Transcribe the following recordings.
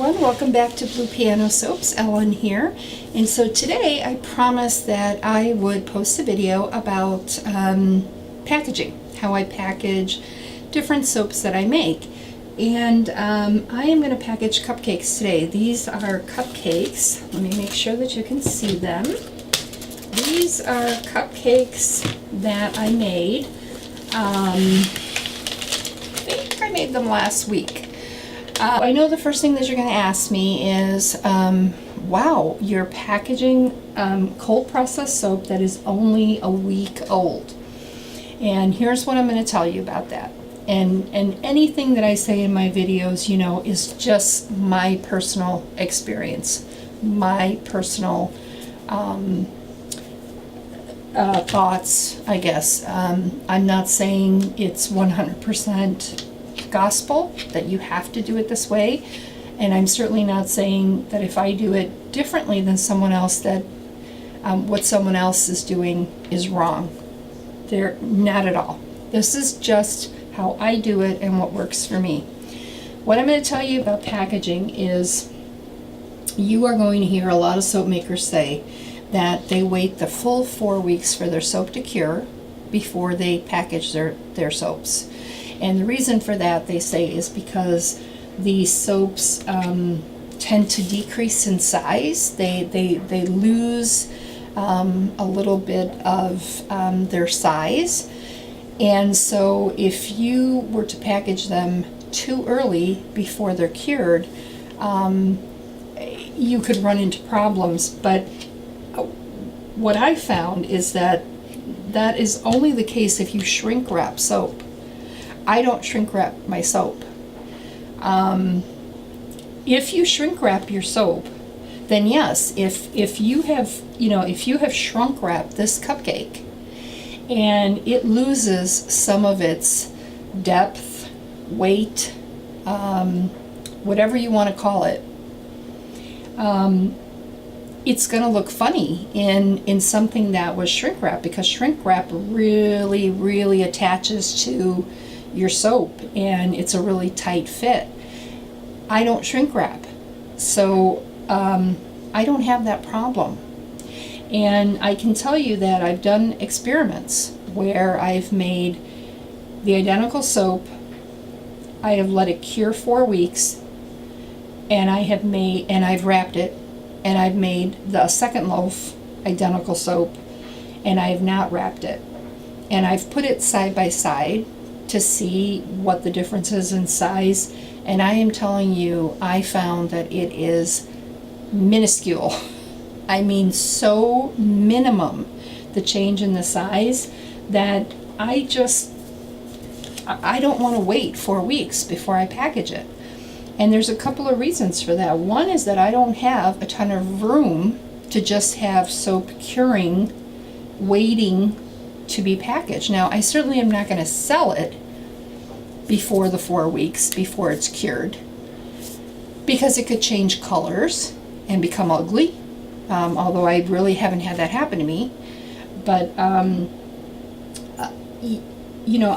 everyone, welcome back to Blue Piano Soaps. Ellen here. And so today I promised that I would post a video about packaging, how I package different soaps that I make. And I am going to package cupcakes today. These are cupcakes. Let me make sure that you can see them. These are cupcakes that I made. I think I made them last week. I know the first thing that you're going to ask me is, wow, you're packaging cold processed soap that is only a week old. And here's what I'm going to tell you about that. And anything that I say in my videos, you know, is just my personal experience, my personal thoughts, I guess. I'm not saying it's 100% gospel that you have to do it this way, and I'm certainly not saying that if I do it differently than someone else that what someone else is doing is wrong. They're not at all. This is just how I do it and what works for me. What I'm going to tell you about packaging is you are going to hear a lot of soap makers say that they wait the full 4 weeks for their soap to cure before they package their soaps. And the reason for that, they say, is because these soaps tend to decrease in size. They lose a little bit of their size. And so if you were to package them too early before they're cured, you could run into problems. But what I found is that that is only the case if you shrink wrap soap. I don't shrink wrap my soap. If you shrink wrap your soap, then yes, if you have shrunk wrapped this cupcake and it loses some of its depth, weight, whatever you want to call it, it's going to look funny in something that was shrink wrap, because shrink wrap really attaches to your soap and it's a really tight fit. I don't shrink wrap, so I don't have that problem. And I can tell you that I've done experiments where I've made the identical soap, I have let it cure 4 weeks, and I've wrapped it, and I've made the second loaf identical soap, and I have not wrapped it. And I've put it side by side to see what the difference is in size, and I am telling you, I found that it is minuscule. I mean, so minimum, the change in the size, that I don't want to wait 4 weeks before I package it. And there's a couple of reasons for that. One is that I don't have a ton of room to just have soap curing, waiting to be packaged. Now, I certainly am not going to sell it before the 4 weeks, before it's cured, because it could change colors and become ugly, although I really haven't had that happen to me. But, you know,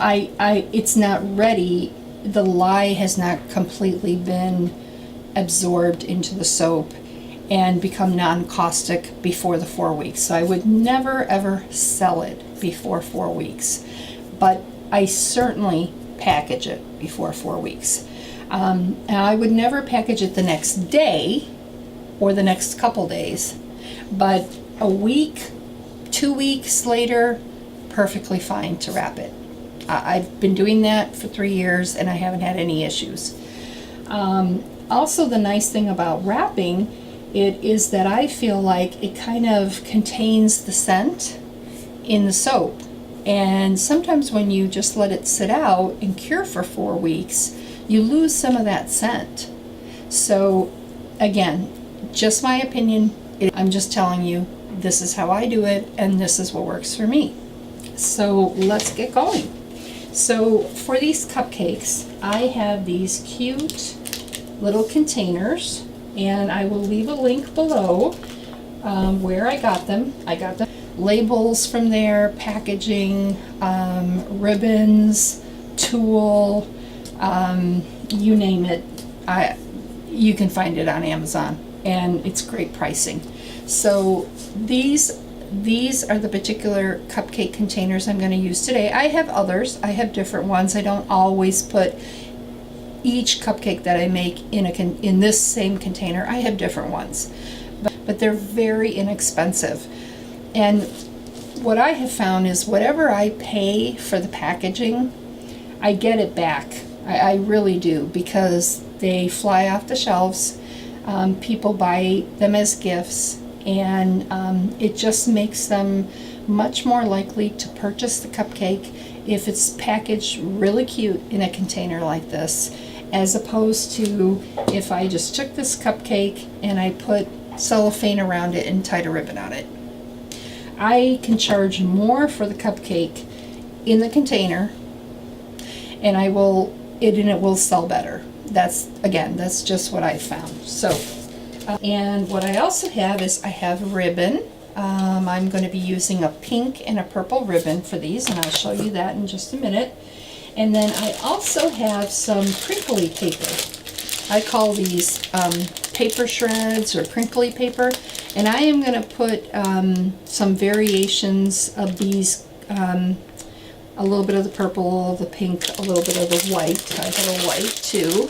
it's not ready. The lye has not completely been absorbed into the soap and become non-caustic before the 4 weeks. So I would never ever sell it before 4 weeks, but I certainly package it before 4 weeks. And I would never package it the next day or the next couple days, but a week, 2 weeks later, perfectly fine to wrap it. I've been doing that for 3 years and I haven't had any issues. Also, the nice thing about wrapping it is that I feel like it kind of contains the scent in the soap. And sometimes when you just let it sit out and cure for 4 weeks, you lose some of that scent. So again, just my opinion. I'm just telling you, this is how I do it and this is what works for me. So let's get going. So for these cupcakes, I have these cute little containers, and I will leave a link below where I got them. I got the labels from there, packaging, ribbons, tulle, you name it. you can find it on Amazon, and it's great pricing. So these are the particular cupcake containers I'm going to use today. I have others. I have different ones. I don't always put each cupcake that I make in this same container. I have different ones, but they're very inexpensive. And what I have found is whatever I pay for the packaging, I get it back. I really do, because they fly off the shelves. People buy them as gifts, and it just makes them much more likely to purchase the cupcake if it's packaged really cute in a container like this, as opposed to if I just took this cupcake and I put cellophane around it and tied a ribbon on it. I can charge more for the cupcake in the container, and it will sell better. That's just what I found. So, and what I also have is I have ribbon. I'm going to be using a pink and a purple ribbon for these, and I'll show you that in just a minute. And then I also have some crinkly paper. I call these paper shreds or crinkly paper, and I am going to put some variations of these, a little bit of the purple, the pink, a little bit of the white. I have a white too.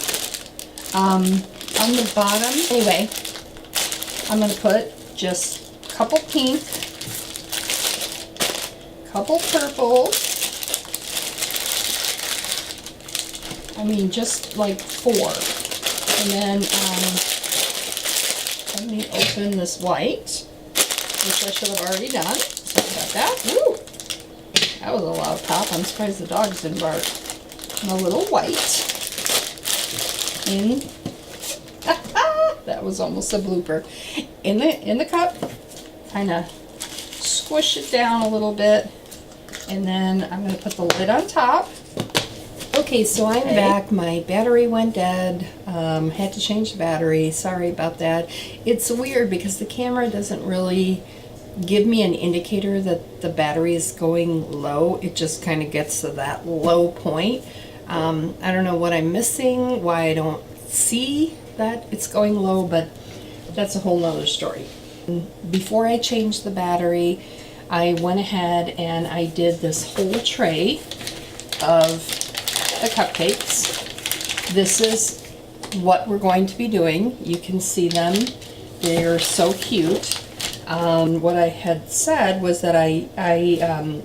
On the bottom, anyway, I'm going to put just a couple pink, couple purple, I mean just like 4. And then let me open this white, which I should have already done. Sorry about that. Woo! That was a loud pop. I'm surprised the dogs didn't bark. And a little white. That was almost a blooper. In the cup, kind of squish it down a little bit, and then I'm going to put the lid on top. Okay, so I'm back. My battery went dead. Had to change the battery. Sorry about that. It's weird because the camera doesn't really give me an indicator that the battery is going low. It just kind of gets to that low point. I don't know what I'm missing, why I don't see that it's going low, but that's a whole nother story. Before I changed the battery, I went ahead and I did this whole tray of the cupcakes. This is what we're going to be doing. You can see them. They're so cute. What I had said was that I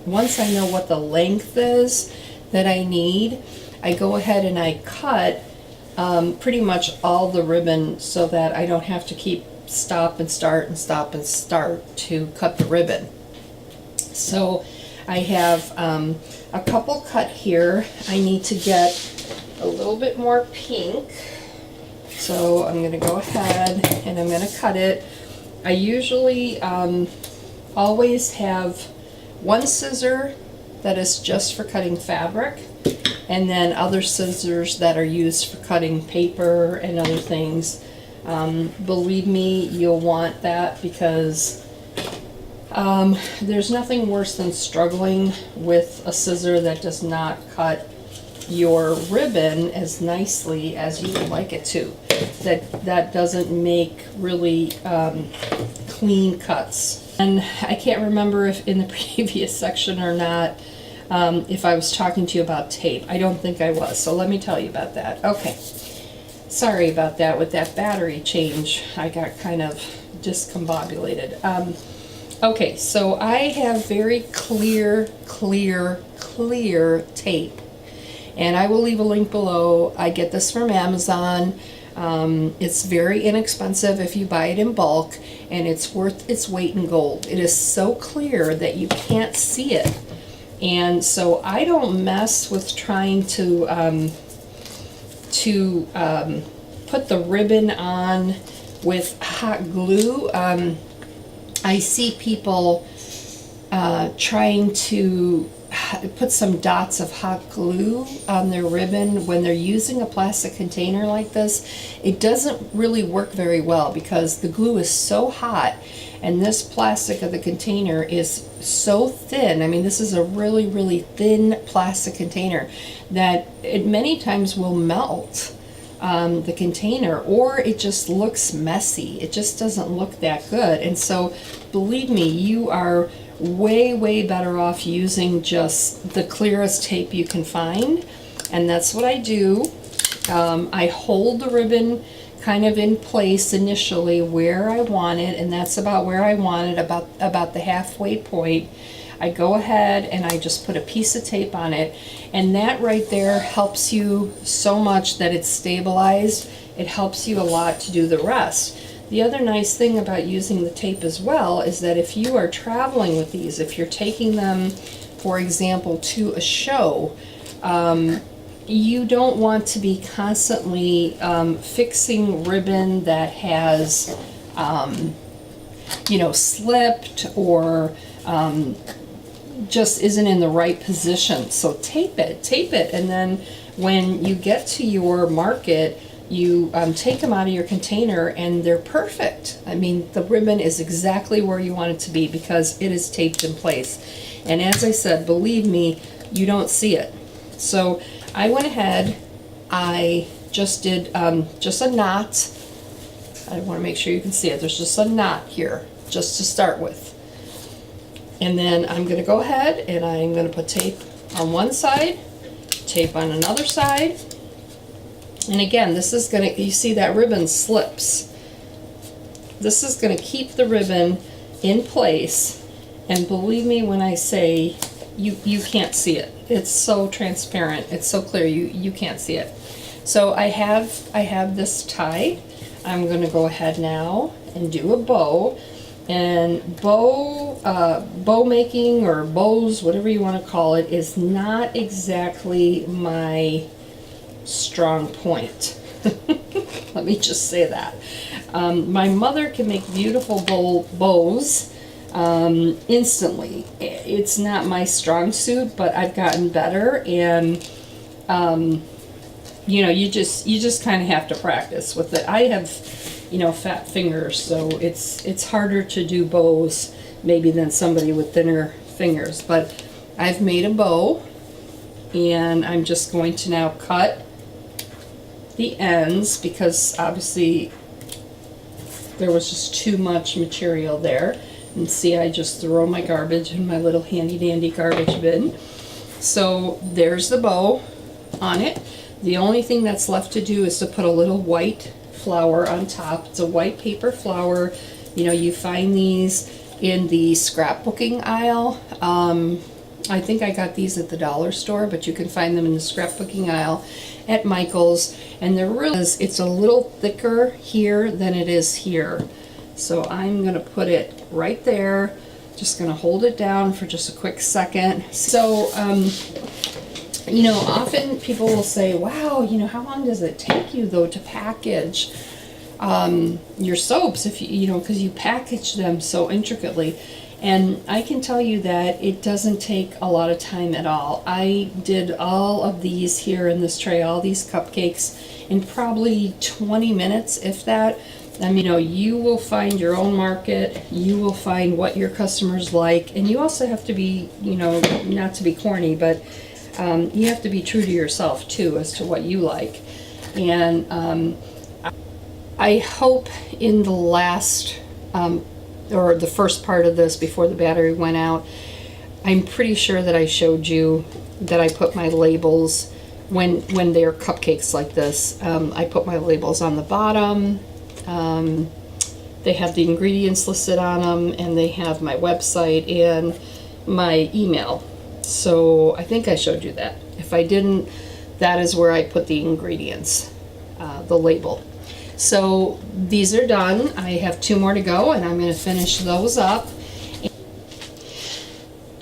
once I know what the length is that I need, I go ahead and I cut pretty much all the ribbon so that I don't have to keep stop and start and stop and start to cut the ribbon. So I have a couple cut here. I need to get a little bit more pink. So I'm going to go ahead and I'm going to cut it. I usually always have one scissor that is just for cutting fabric, and then other scissors that are used for cutting paper and other things. Believe me, you'll want that, because there's nothing worse than struggling with a scissor that does not cut your ribbon as nicely as you would like it to. That doesn't make really clean cuts. And I can't remember if in the previous section or not, if I was talking to you about tape. I don't think I was, so let me tell you about that. Okay, sorry about that with that battery change. I got kind of discombobulated. Okay, so I have very clear tape, and I will leave a link below. I get this from Amazon. It's very inexpensive if you buy it in bulk, and it's worth its weight in gold. It is so clear that you can't see it. And so I don't mess with trying to put the ribbon on with hot glue. I see people trying to put some dots of hot glue on their ribbon when they're using a plastic container like this. It doesn't really work very well because the glue is so hot, and this plastic of the container is so thin. I mean, this is a really thin plastic container that it many times will melt the container, or it just looks messy. It just doesn't look that good. And so believe me, you are way better off using just the clearest tape you can find. And that's what I do. I hold the ribbon kind of in place initially where I want it, and that's about where I want it, about the halfway point. I go ahead and I just put a piece of tape on it, and that right there helps you so much that it's stabilized. It helps you a lot to do the rest. The other nice thing about using the tape as well is that if you are traveling with these, if you're taking them, for example, to a show, you don't want to be constantly fixing ribbon that has, slipped or just isn't in the right position. So tape it, and then when you get to your market, you take them out of your container and they're perfect. I mean, the ribbon is exactly where you want it to be because it is taped in place. And as I said, believe me, you don't see it. So I went ahead, I just did just a knot. I want to make sure you can see it. There's just a knot here, just to start with. And then I'm going to go ahead and I'm going to put tape on one side, tape on another side. And again, this is going to, you see that ribbon slips. This is going to keep the ribbon in place. And believe me when I say you can't see it. It's so transparent. It's so clear. You can't see it. So I have this tie. I'm going to go ahead now and do a bow. And bow making or bows, whatever you want to call it, is not exactly my strong point. Let me just say that. My mother can make beautiful bows instantly. It's not my strong suit, but I've gotten better, and you just kind of have to practice with it. I have fat fingers, so it's harder to do bows maybe than somebody with thinner fingers. But I've made a bow, and I'm just going to now cut the ends because obviously there was just too much material there. And see, I just throw my garbage in my little handy dandy garbage bin. So there's the bow on it. The only thing that's left to do is to put a little white flower on top. It's a white paper flower. You find these in the scrapbooking aisle. I think I got these at the dollar store, but you can find them in the scrapbooking aisle at Michael's. And it's a little thicker here than it is here. So I'm going to put it right there. Just going to hold it down for just a quick second. So, often people will say, wow, how long does it take you though to package your soaps because you package them so intricately. And I can tell you that it doesn't take a lot of time at all. I did all of these here in this tray, all these cupcakes, in probably 20 minutes, if that. You will find your own market, you will find what your customers like, and you also have to be, not to be corny, but you have to be true to yourself too as to what you like. And I hope in the last, or the first part of this before the battery went out, I'm pretty sure that I showed you that I put my labels when they're cupcakes like this. I put my labels on the bottom. They have the ingredients listed on them, and they have my website and my email. So I think I showed you that. If I didn't, that is where I put the ingredients, the label. So these are done. I have 2 more to go, and I'm going to finish those up.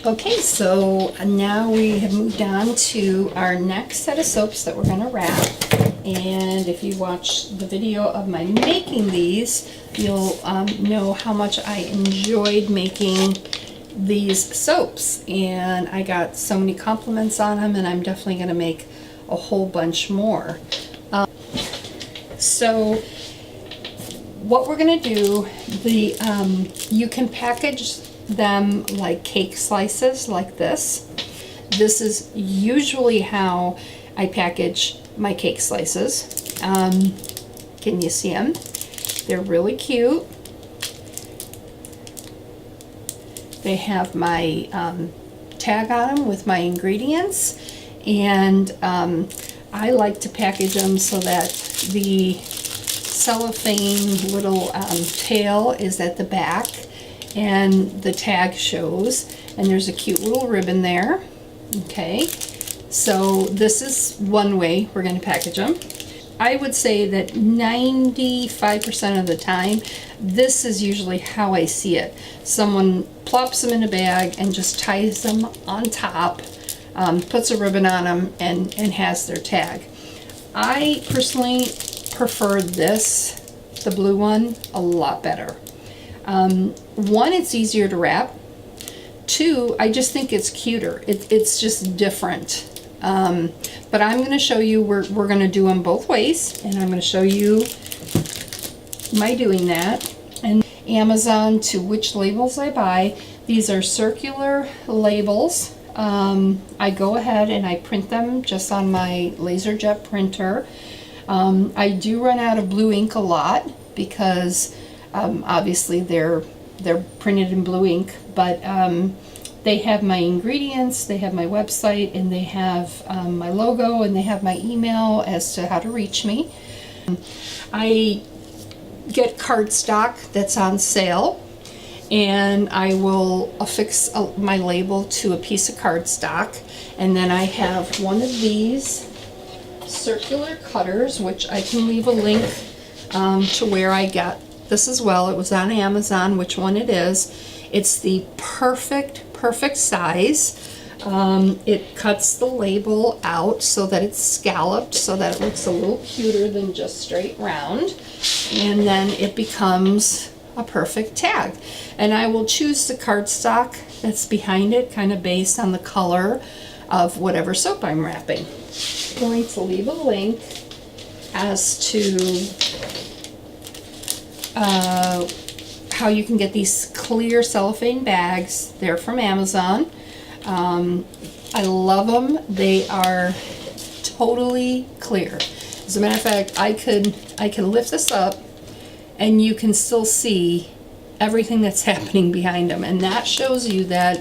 Okay, so now we have moved on to our next set of soaps that we're going to wrap. And if you watch the video of my making these, you'll know how much I enjoyed making these soaps. And I got so many compliments on them, and I'm definitely going to make a whole bunch more. So what we're going to do, you can package them like cake slices like this. This is usually how I package my cake slices. Can you see them? They're really cute. They have my tag on them with my ingredients, and I like to package them so that the cellophane little tail is at the back and the tag shows, and there's a cute little ribbon there. Okay, so this is one way we're going to package them. I would say that 95% of the time, this is usually how I see it. Someone plops them in a bag and just ties them on top, puts a ribbon on them, and has their tag. I personally prefer this, the blue one, a lot better. One, it's easier to wrap. Two, I just think it's cuter. It's just different. But I'm going to show you, we're going to do them both ways, and I'm going to show you my doing that. And Amazon to which labels I buy. These are circular labels. I go ahead and I print them just on my LaserJet printer. I do run out of blue ink a lot because obviously they're printed in blue ink, but they have my ingredients, they have my website, and they have my logo, and they have my email as to how to reach me. I get cardstock that's on sale, and I will affix my label to a piece of cardstock, and then I have one of these circular cutters, which I can leave a link to where I got this as well. It was on Amazon, which one it is. It's the perfect size. It cuts the label out so that it's scalloped, so that it looks a little cuter than just straight round, and then it becomes a perfect tag. And I will choose the cardstock that's behind it, kind of based on the color of whatever soap I'm wrapping. I'm going to leave a link as to how you can get these clear cellophane bags. They're from Amazon. I love them. They are totally clear. As a matter of fact, I can lift this up and you can still see everything that's happening behind them, and that shows you that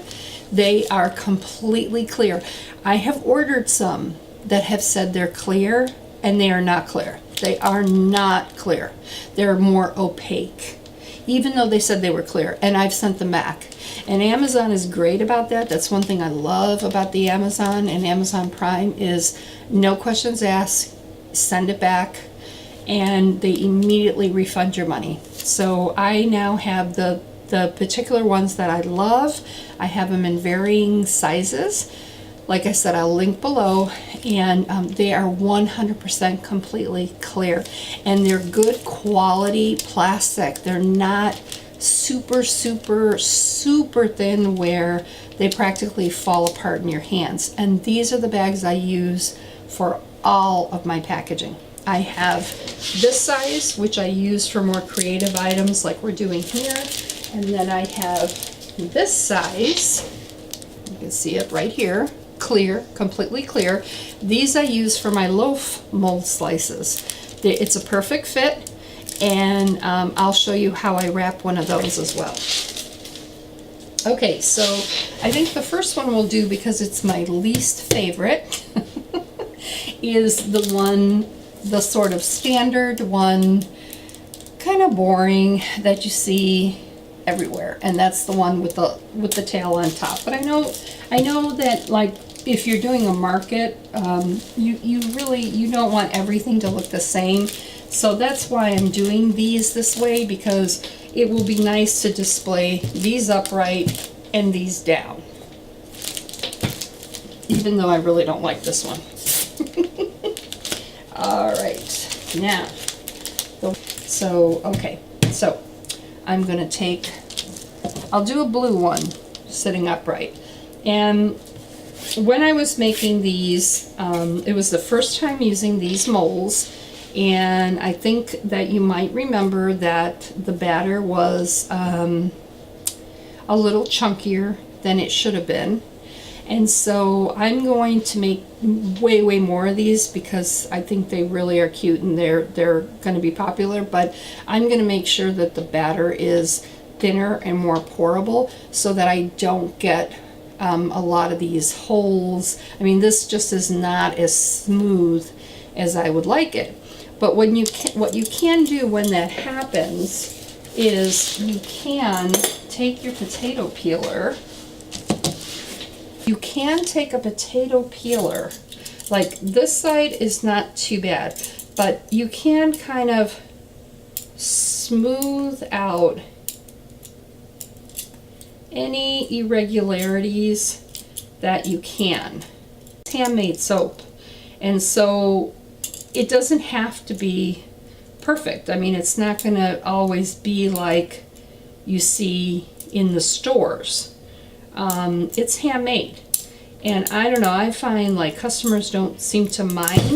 they are completely clear. I have ordered some that have said they're clear, and they are not clear. They are not clear. They're more opaque, even though they said they were clear, and I've sent them back. And Amazon is great about that. That's one thing I love about the Amazon and Amazon Prime is no questions asked, send it back, and they immediately refund your money. So I now have the particular ones that I love. I have them in varying sizes. Like I said, I'll link below, and they are 100% completely clear, and they're good quality plastic. They're not super thin where they practically fall apart in your hands. And these are the bags I use for all of my packaging. I have this size, which I use for more creative items like we're doing here, and then I have this size. You can see it right here. Clear, completely clear. These I use for my loaf mold slices. It's a perfect fit, and I'll show you how I wrap one of those as well. Okay, so I think the first one we'll do, because it's my least favorite, is the sort of standard one, kind of boring, that you see everywhere, and that's the one with the tail on top. But I know that, like, if you're doing a market, you don't want everything to look the same. So that's why I'm doing these this way, because it will be nice to display these upright and these down. Even though I really don't like this one. All right, now, so I'm gonna take, I'll do a blue one sitting upright. And when I was making these, it was the first time using these molds, and I think that you might remember that the batter was a little chunkier than it should have been. And so I'm going to make way more of these because I think they really are cute and they're going to be popular, but I'm going to make sure that the batter is thinner and more pourable so that I don't get a lot of these holes. I mean, this just is not as smooth as I would like it. But what you can do when that happens is you can take your potato peeler. You can take a potato peeler, like this side is not too bad, but you can kind of smooth out any irregularities that you can. It's handmade soap, and so it doesn't have to be perfect. I mean, it's not going to always be like you see in the stores. It's handmade, and I don't know, I find like customers don't seem to mind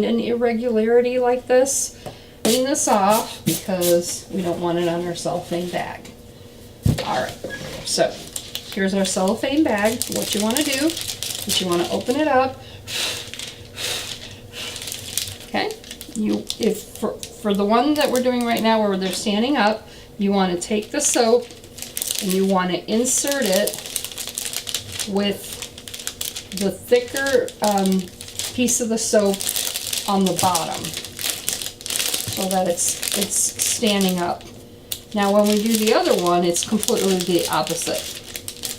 an irregularity like this. Clean this off because we don't want it on our cellophane bag. Alright, so here's our cellophane bag. What you want to do is you want to open it up. Okay, for the one that we're doing right now where they're standing up, you want to take the soap and you want to insert it with the thicker piece of the soap on the bottom so that it's standing up. Now when we do the other one, it's completely the opposite.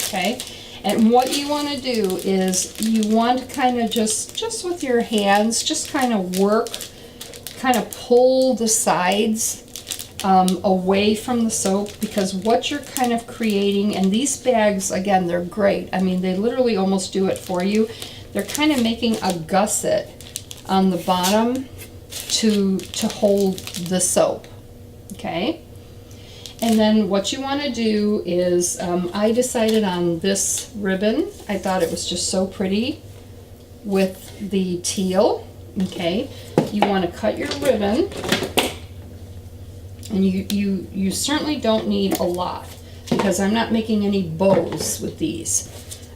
Okay, and what you want to do is you want to kind of just with your hands, just kind of work, kind of pull the sides away from the soap, because what you're kind of creating, and these bags, again, they're great. I mean, they literally almost do it for you. They're kind of making a gusset on the bottom to hold the soap, okay? And then what you want to do is, I decided on this ribbon. I thought it was just so pretty with the teal, okay? You want to cut your ribbon. And you certainly don't need a lot because I'm not making any bows with these.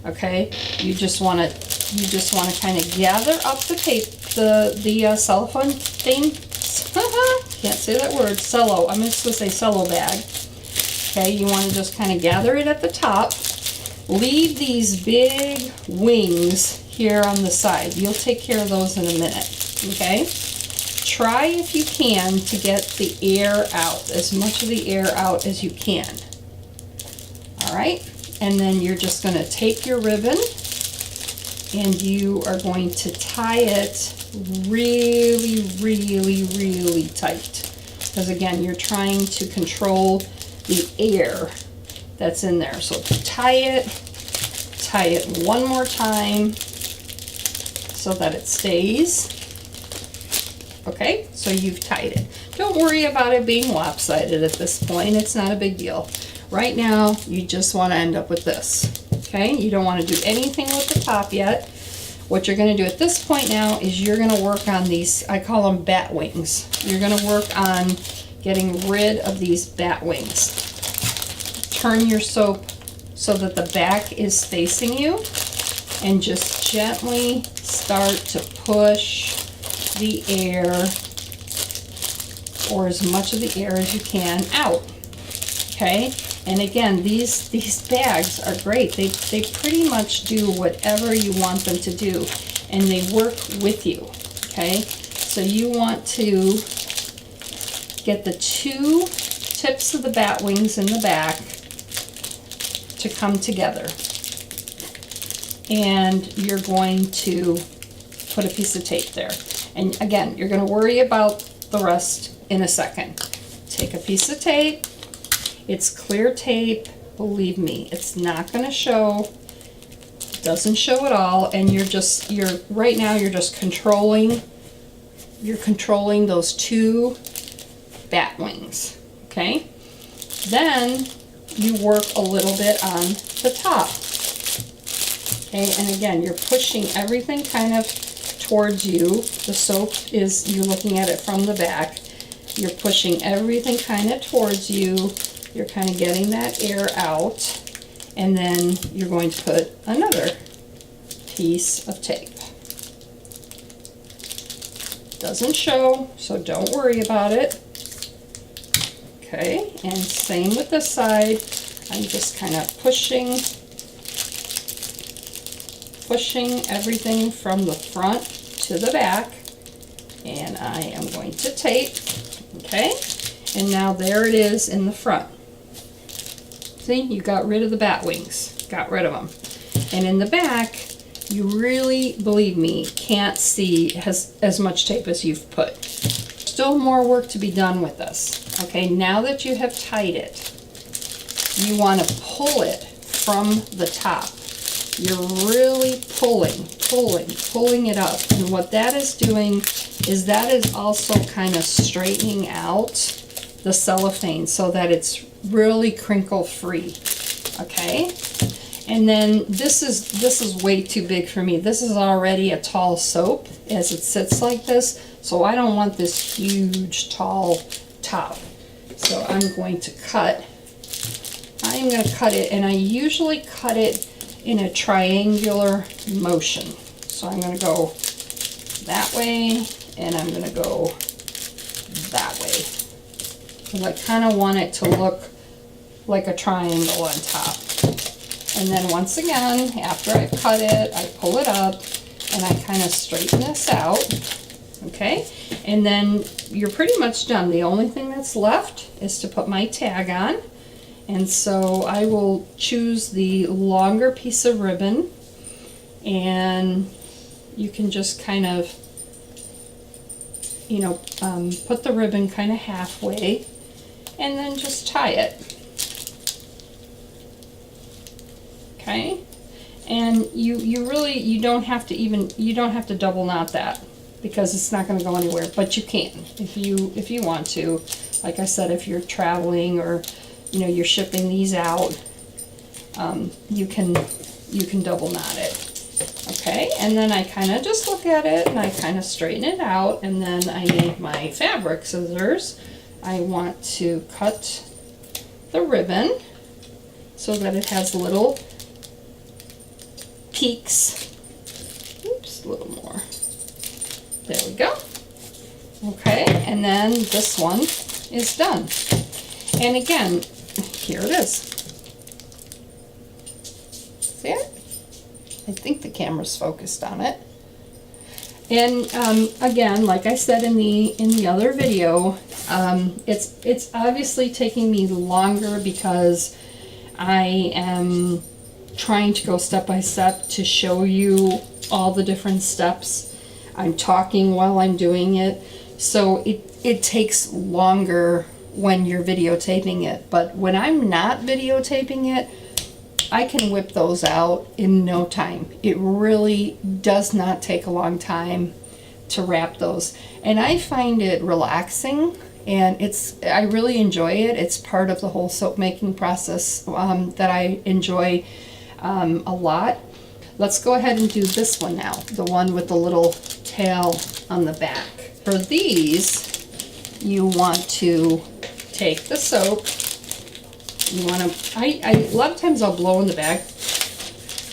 Okay, you just want to kind of gather up the tape, the cellophane thing. Can't say that word. Cello. I'm just gonna say cello bag. Okay, you want to just kind of gather it at the top. Leave these big wings here on the side. You'll take care of those in a minute. Okay. Try if you can to get the air out, as much of the air out as you can. All right, and then you're just going to take your ribbon and you are going to tie it really tight, because again, you're trying to control the air that's in there. So tie it one more time so that it stays. Okay, so you've tied it. Don't worry about it being lopsided at this point. It's not a big deal. Right now, you just want to end up with this. Okay, you don't want to do anything with the top yet. What you're going to do at this point now is you're going to work on these, I call them bat wings. You're going to work on getting rid of these bat wings. Turn your soap so that the back is facing you and just gently start to push the air, or as much of the air as you can, out. Okay, and again, these bags are great. They pretty much do whatever you want them to do, and they work with you. Okay, so you want to get the two tips of the bat wings in the back to come together, and you're going to put a piece of tape there. And again, you're going to worry about the rest in a second. Take a piece of tape. It's clear tape. Believe me, it's not going to show. It doesn't show at all. And right now you're just controlling. You're controlling those two bat wings. Okay. Then you work a little bit on the top. Okay, and again, you're pushing everything kind of towards you. The soap is, you're looking at it from the back. You're pushing everything kind of towards you. You're kind of getting that air out. And then you're going to put another piece of tape. Doesn't show, so don't worry about it. Okay, and same with this side. I'm just kind of pushing everything from the front to the back, and I am going to tape. Okay, and now there it is in the front. See, you got rid of the bat wings, got rid of them. And in the back, you really, believe me, can't see as much tape as you've put. Still more work to be done with this. Okay, now that you have tied it, you want to pull it from the top. You're really pulling it up. And what that is doing is that is also kind of straightening out the cellophane so that it's really crinkle free. Okay? And then this is way too big for me. This is already a tall soap as it sits like this, so I don't want this huge tall top. So I'm going to cut it, and I usually cut it in a triangular motion. So I'm going to go that way, and I'm going to go that way. Because I kind of want it to look like a triangle on top. And then once again, after I've cut it, I pull it up, and I kind of straighten this out. Okay, and then you're pretty much done. The only thing that's left is to put my tag on. And so I will choose the longer piece of ribbon, and you can just kind of, you know, put the ribbon kind of halfway, and then just tie it. Okay, and you don't have to double knot that, because it's not going to go anywhere, but you can if you want to. Like I said, if you're traveling or you're shipping these out, you can double knot it. Okay, and then I kind of just look at it and I kind of straighten it out, and then I need my fabric scissors. I want to cut the ribbon so that it has little peaks. Oops, a little more. There we go. Okay, and then this one is done. And again, here it is. See it? I think the camera's focused on it. And again, like I said in the other video, it's obviously taking me longer because I am trying to go step by step to show you all the different steps. I'm talking while I'm doing it, so it takes longer when you're videotaping it. But when I'm not videotaping it, I can whip those out in no time. It really does not take a long time to wrap those, and I find it relaxing, and I really enjoy it. It's part of the whole soap making process that I enjoy a lot. Let's go ahead and do this one now, the one with the little tail on the back. For these, you want to take the soap. You want to, a lot of times I'll blow in the bag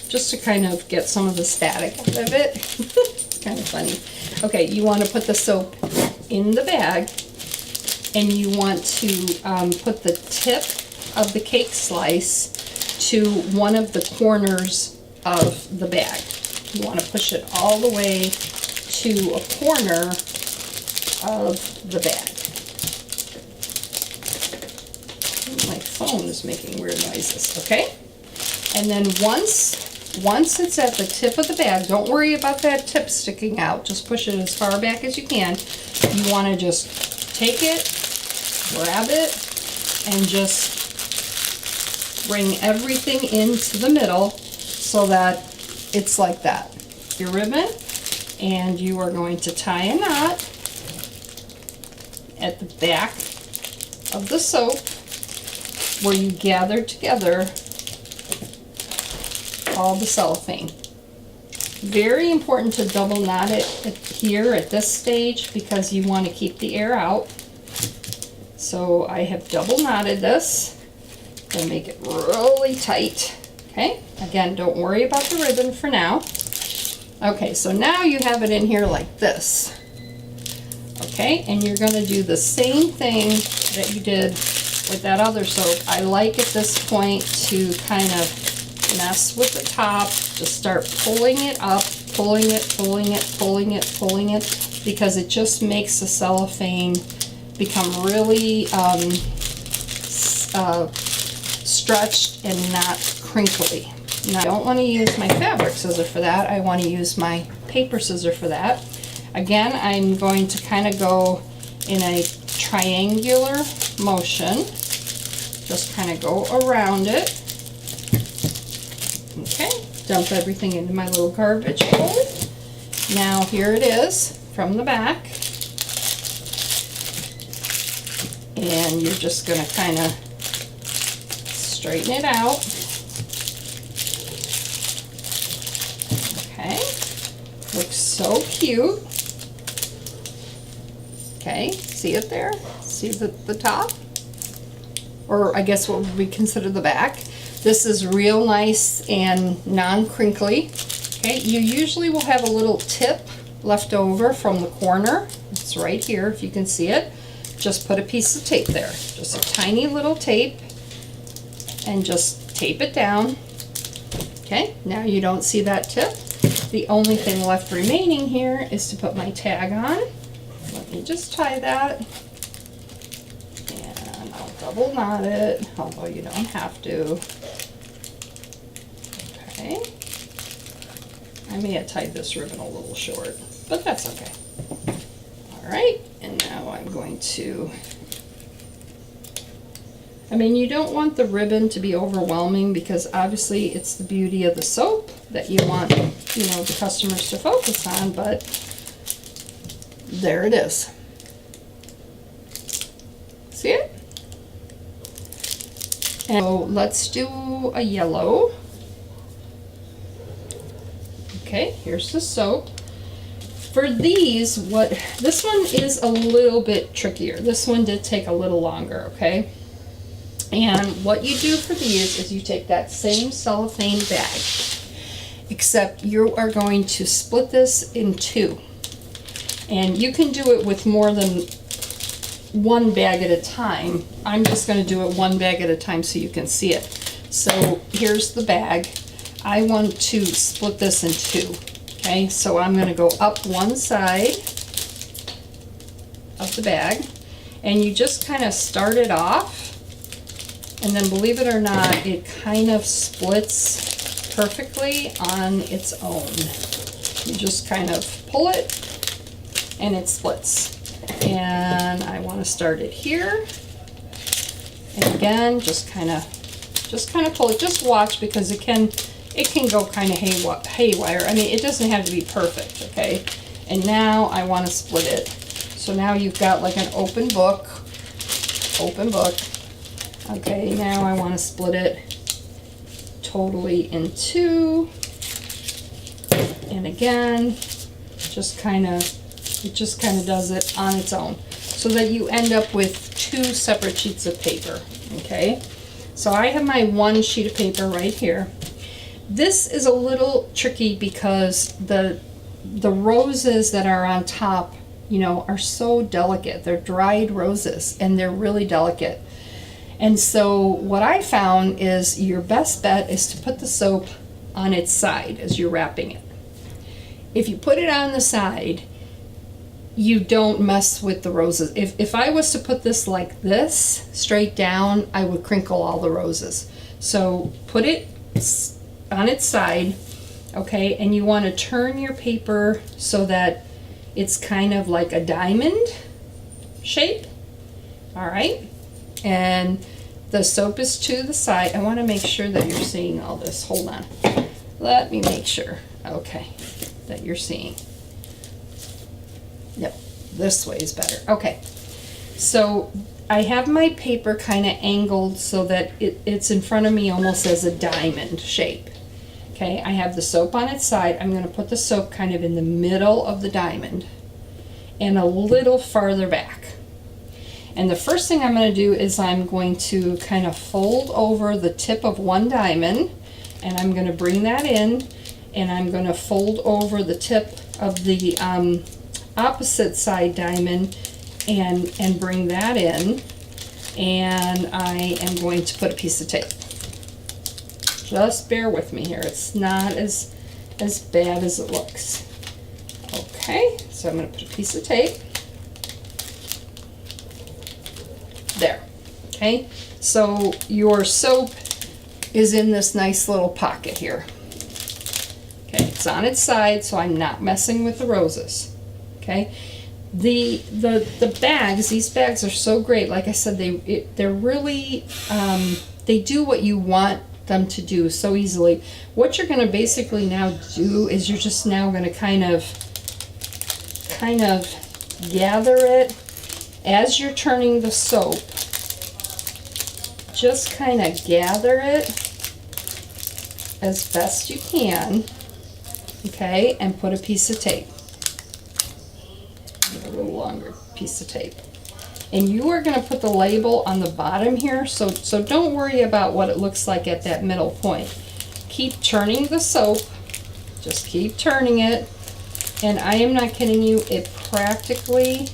just to kind of get some of the static out of it. It's kind of funny. Okay, you want to put the soap in the bag, and you want to put the tip of the cake slice to one of the corners of the bag. You want to push it all the way to a corner of the bag. My phone is making weird noises, okay? And then once it's at the tip of the bag, don't worry about that tip sticking out. Just push it as far back as you can. You want to just take it, grab it, and just bring everything into the middle so that it's like that. Your ribbon, and you are going to tie a knot at the back of the soap where you gather together all the cellophane. Very important to double knot it here at this stage because you want to keep the air out. So I have double knotted this. Gonna make it really tight. Okay, again, don't worry about the ribbon for now. Okay, so now you have it in here like this. Okay, and you're going to do the same thing that you did with that other soap. I like at this point to kind of mess with the top, just start pulling it up, pulling it, because it just makes the cellophane become really stretched and not crinkly. Now, I don't want to use my fabric scissor for that. I want to use my paper scissor for that. Again, I'm going to kind of go in a triangular motion. Just kind of go around it. Okay, dump everything into my little garbage bowl. Now here it is from the back. And you're just going to kind of straighten it out. Okay, looks so cute. Okay, see it there? See the top? Or I guess what would we consider the back. This is real nice and non-crinkly. Okay, you usually will have a little tip left over from the corner. It's right here if you can see it. Just put a piece of tape there. Just a tiny little tape and just tape it down. Okay, now you don't see that tip. The only thing left remaining here is to put my tag on. Let me just tie that. And I'll double knot it, although you don't have to. Okay. I may have tied this ribbon a little short, but that's okay. All right, and now I'm going to, I mean, you don't want the ribbon to be overwhelming because obviously it's the beauty of the soap that you want, you know, the customers to focus on, but there it is. See it? And so let's do a yellow. Okay, here's the soap. For these, this one is a little bit trickier. This one did take a little longer, okay? And what you do for these is you take that same cellophane bag, except you are going to split this in two. And you can do it with more than one bag at a time. I'm just going to do it one bag at a time so you can see it. So here's the bag. I want to split this in two. Okay, so I'm going to go up one side of the bag, and you just kind of start it off, and then believe it or not, it kind of splits perfectly on its own. You just kind of pull it and it splits. And I want to start it here, and again just kind of pull it. Just watch, because it can go kind of haywire. I mean, it doesn't have to be perfect, okay? And now I want to split it. So now you've got like an open book. Okay, now I want to split it totally in two. And again, it just kind of does it on its own, so that you end up with two separate sheets of paper, okay? So I have my one sheet of paper right here. This is a little tricky because the roses that are on top, you know, are so delicate. They're dried roses and they're really delicate. And so what I found is your best bet is to put the soap on its side as you're wrapping it. If you put it on the side, you don't mess with the roses. If I was to put this like this, straight down, I would crinkle all the roses. So put it on its side, okay, and you want to turn your paper so that it's kind of like a diamond shape. All right, and the soap is to the side. I want to make sure that you're seeing all this. Hold on, let me make sure, okay, that you're seeing. Yep, this way is better. Okay, so I have my paper kind of angled so that it's in front of me almost as a diamond shape. Okay, I have the soap on its side. I'm going to put the soap kind of in the middle of the diamond and a little farther back. And the first thing I'm going to do is I'm going to kind of fold over the tip of one diamond, And I'm going to bring that in, and I'm going to fold over the tip of the opposite side diamond and bring that in, and I am going to put a piece of tape. Just bear with me here. It's not as bad as it looks. Okay, so I'm going to put a piece of tape. There. Okay, so your soap is in this nice little pocket here. Okay, it's on its side, so I'm not messing with the roses. Okay, the bags, these bags are so great. Like I said, they're really they do what you want them to do so easily. What you're going to basically now do is you're just now going to kind of gather it as you're turning the soap. Just kind of gather it as best you can, okay, and put a piece of tape, a little longer piece of tape. And you are going to put the label on the bottom here, so don't worry about what it looks like at that middle point. Keep turning the soap, just keep turning it, and I am not kidding you, it practically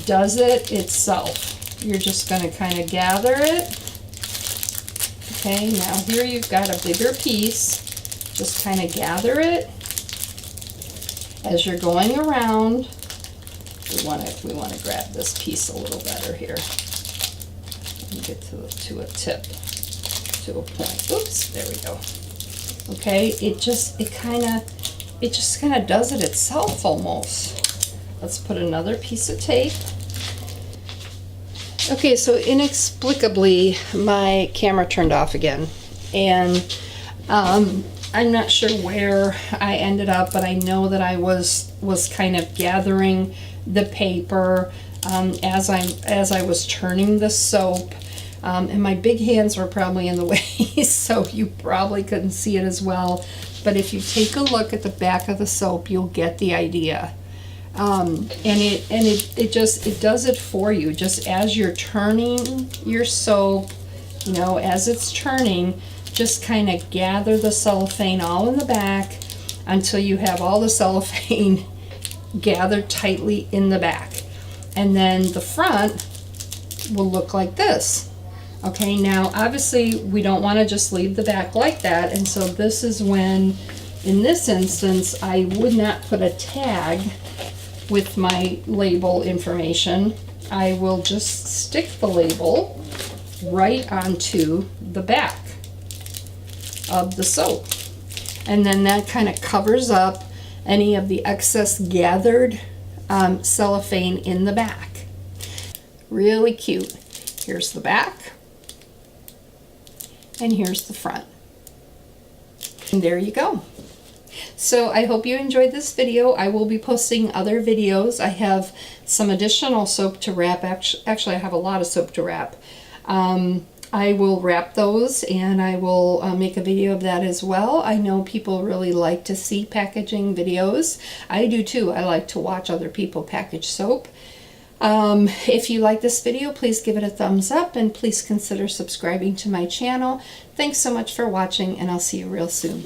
does it itself. You're just going to kind of gather it. Okay, now here you've got a bigger piece. Just kind of gather it as you're going around. We want to grab this piece a little better here and get to a tip, to a point. Oops, there we go. Okay, it just kind of does it itself almost. Let's put another piece of tape. Okay, so inexplicably my camera turned off again, and I'm not sure where I ended up, but I know that I was kind of gathering the paper as I was turning the soap, and my big hands were probably in the way, so you probably couldn't see it as well. But if you take a look at the back of the soap, you'll get the idea. And it does it for you. Just as you're turning your soap, you know, as it's turning, just kind of gather the cellophane all in the back until you have all the cellophane gathered tightly in the back. And then the front will look like this. Okay, now obviously we don't want to just leave the back like that, and so this is when, in this instance, I would not put a tag with my label information. I will just stick the label right onto the back of the soap, and then that kind of covers up any of the excess gathered cellophane in the back. Really cute. Here's the back, and here's the front, and there you go. So I hope you enjoyed this video. I will be posting other videos. I have some additional soap to wrap. Actually, I have a lot of soap to wrap. I will wrap those, and I will make a video of that as well. I know people really like to see packaging videos. I do too. I like to watch other people package soap. If you like this video, please give it a thumbs up, and please consider subscribing to my channel. Thanks so much for watching, and I'll see you real soon.